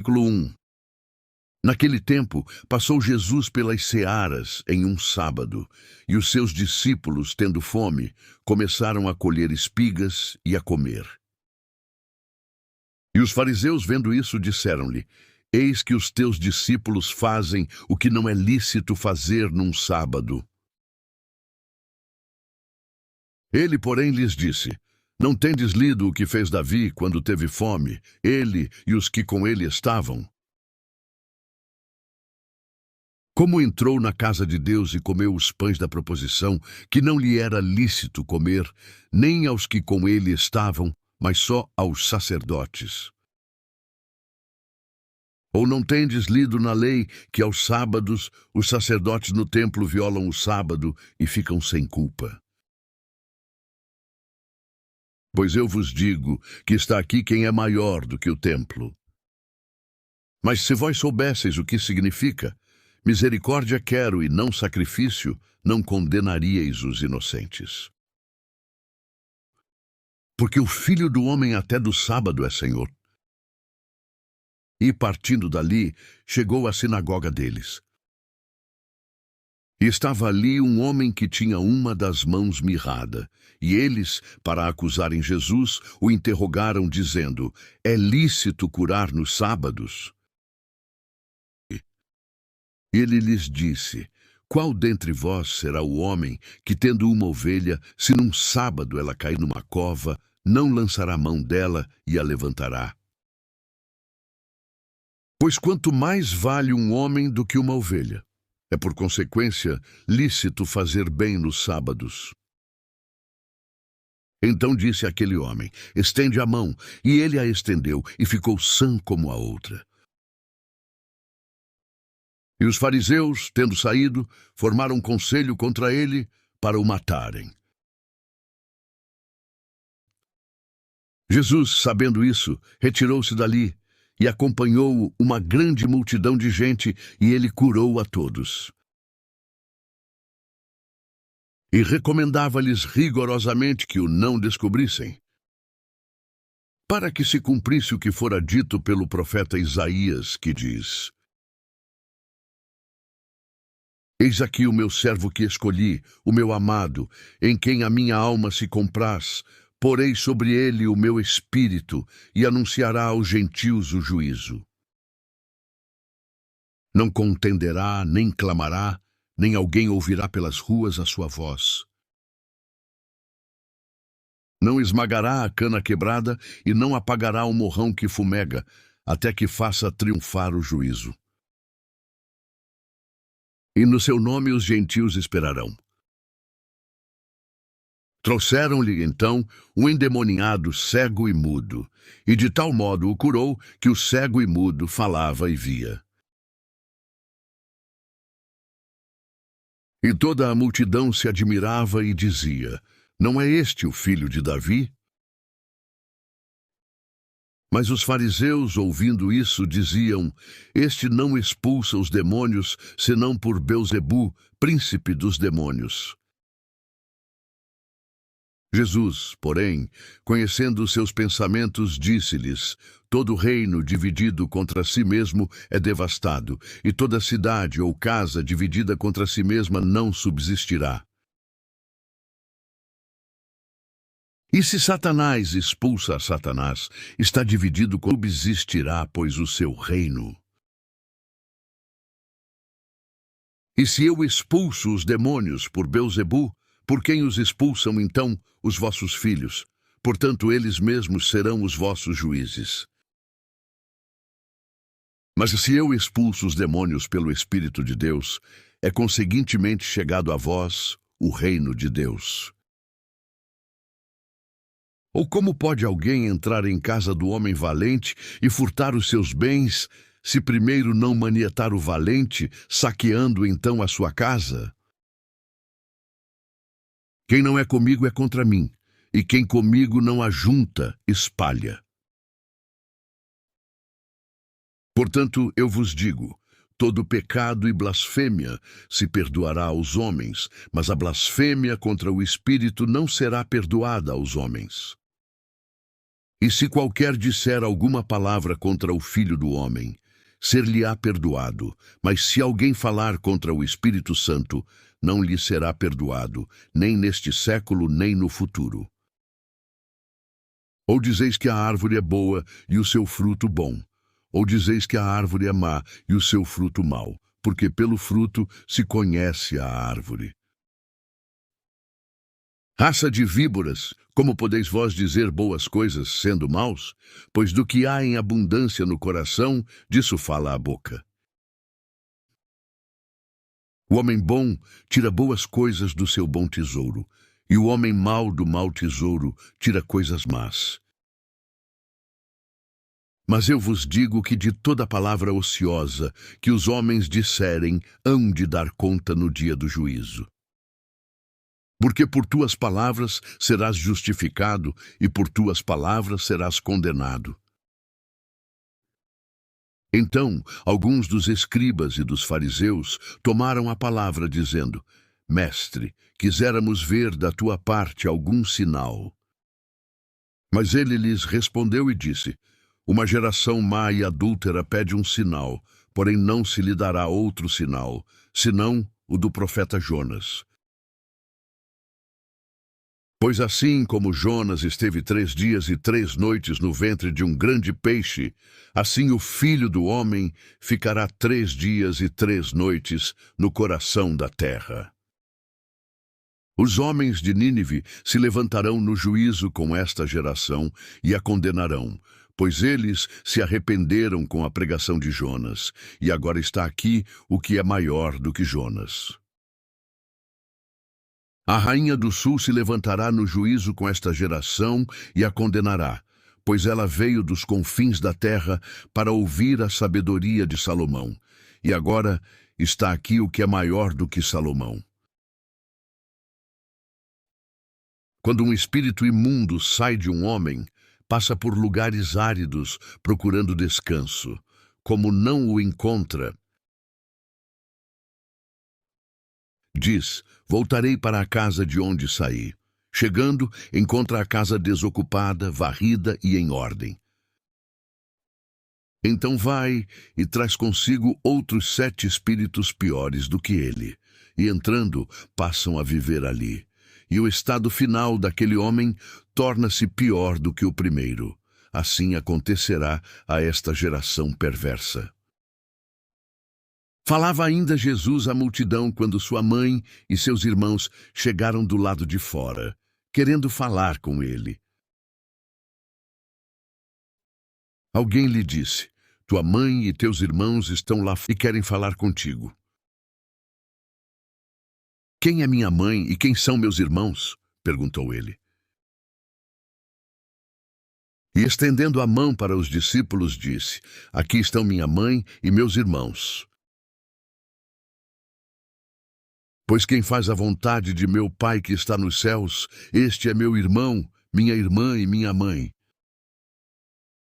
Versículo 1. Naquele tempo, passou Jesus pelas searas em um sábado, e os seus discípulos, tendo fome, começaram a colher espigas e a comer. E os fariseus, vendo isso, disseram-lhe: Eis que os teus discípulos fazem o que não é lícito fazer num sábado. Ele, porém, lhes disse: Não tendes lido o que fez Davi quando teve fome, ele e os que com ele estavam? Como entrou na casa de Deus e comeu os pães da proposição, que não lhe era lícito comer, nem aos que com ele estavam, mas só aos sacerdotes. Ou não tendes lido na lei que aos sábados os sacerdotes no templo violam o sábado e ficam sem culpa? Pois eu vos digo que está aqui quem é maior do que o templo. Mas se vós soubesseis o que significa, misericórdia quero e não sacrifício, não condenaríeis os inocentes. Porque o Filho do Homem até do sábado é Senhor. E partindo dali, chegou à sinagoga deles. E estava ali um homem que tinha uma das mãos mirrada, e eles, para acusarem Jesus, o interrogaram, dizendo: É lícito curar nos sábados? Ele lhes disse: Qual dentre vós será o homem que, tendo uma ovelha, se num sábado ela cair numa cova, não lançará mão dela e a levantará? Pois quanto mais vale um homem do que uma ovelha, é por consequência lícito fazer bem nos sábados. Então disse aquele homem: Estende a mão. E ele a estendeu, e ficou sã como a outra. E os fariseus, tendo saído, formaram conselho contra ele para o matarem. Jesus, sabendo isso, retirou-se dali, e acompanhou-o uma grande multidão de gente, e ele curou a todos. E recomendava-lhes rigorosamente que o não descobrissem, para que se cumprisse o que fora dito pelo profeta Isaías, que diz: Eis aqui o meu servo que escolhi, o meu amado, em quem a minha alma se compraz. Porei sobre ele o meu espírito, e anunciará aos gentios o juízo. Não contenderá, nem clamará, nem alguém ouvirá pelas ruas a sua voz. Não esmagará a cana quebrada, e não apagará o morrão que fumega, até que faça triunfar o juízo. E no seu nome os gentios esperarão. Trouxeram-lhe, então, um endemoniado cego e mudo, e de tal modo o curou que o cego e mudo falava e via. E toda a multidão se admirava e dizia: Não é este o filho de Davi? Mas os fariseus, ouvindo isso, diziam: Este não expulsa os demônios, senão por Belzebu, príncipe dos demônios. Jesus, porém, conhecendo os seus pensamentos, disse-lhes: Todo reino dividido contra si mesmo é devastado, e toda cidade ou casa dividida contra si mesma não subsistirá. E se Satanás expulsa a Satanás, está dividido, subsistirá, pois, o seu reino. E se eu expulso os demônios por Belzebu, por quem os expulsam, então, os vossos filhos? Portanto, eles mesmos serão os vossos juízes. Mas se eu expulso os demônios pelo Espírito de Deus, é conseguintemente chegado a vós o reino de Deus. Ou como pode alguém entrar em casa do homem valente e furtar os seus bens, se primeiro não manietar o valente, saqueando então a sua casa? Quem não é comigo é contra mim, e quem comigo não ajunta, espalha. Portanto, eu vos digo, todo pecado e blasfêmia se perdoará aos homens, mas a blasfêmia contra o Espírito não será perdoada aos homens. E se qualquer disser alguma palavra contra o Filho do Homem, ser-lhe-á perdoado, mas se alguém falar contra o Espírito Santo, não lhe será perdoado, nem neste século, nem no futuro. Ou dizeis que a árvore é boa e o seu fruto bom, ou dizeis que a árvore é má e o seu fruto mau, porque pelo fruto se conhece a árvore. Raça de víboras, como podeis vós dizer boas coisas, sendo maus? Pois do que há em abundância no coração, disso fala a boca. O homem bom tira boas coisas do seu bom tesouro, e o homem mau do mau tesouro tira coisas más. Mas eu vos digo que de toda palavra ociosa que os homens disserem, hão de dar conta no dia do juízo. Porque por tuas palavras serás justificado, e por tuas palavras serás condenado. Então, alguns dos escribas e dos fariseus tomaram a palavra, dizendo: Mestre, quiséramos ver da tua parte algum sinal. Mas ele lhes respondeu e disse: Uma geração má e adúltera pede um sinal, porém não se lhe dará outro sinal, senão o do profeta Jonas. Pois assim como Jonas esteve 3 dias e 3 noites no ventre de um grande peixe, assim o Filho do Homem ficará 3 dias e 3 noites no coração da terra. Os homens de Nínive se levantarão no juízo com esta geração e a condenarão, pois eles se arrependeram com a pregação de Jonas, e agora está aqui o que é maior do que Jonas. A rainha do sul se levantará no juízo com esta geração e a condenará, pois ela veio dos confins da terra para ouvir a sabedoria de Salomão. E agora está aqui o que é maior do que Salomão. Quando um espírito imundo sai de um homem, passa por lugares áridos procurando descanso. Como não o encontra, diz: Voltarei para a casa de onde saí. Chegando, encontra a casa desocupada, varrida e em ordem. Então vai e traz consigo outros 7 espíritos piores do que ele, e entrando, passam a viver ali. E o estado final daquele homem torna-se pior do que o primeiro. Assim acontecerá a esta geração perversa. Falava ainda Jesus à multidão quando sua mãe e seus irmãos chegaram do lado de fora, querendo falar com ele. Alguém lhe disse: Tua mãe e teus irmãos estão lá e querem falar contigo. Quem é minha mãe e quem são meus irmãos? Perguntou ele. E estendendo a mão para os discípulos, disse: Aqui estão minha mãe e meus irmãos. Pois quem faz a vontade de meu Pai que está nos céus, este é meu irmão, minha irmã e minha mãe.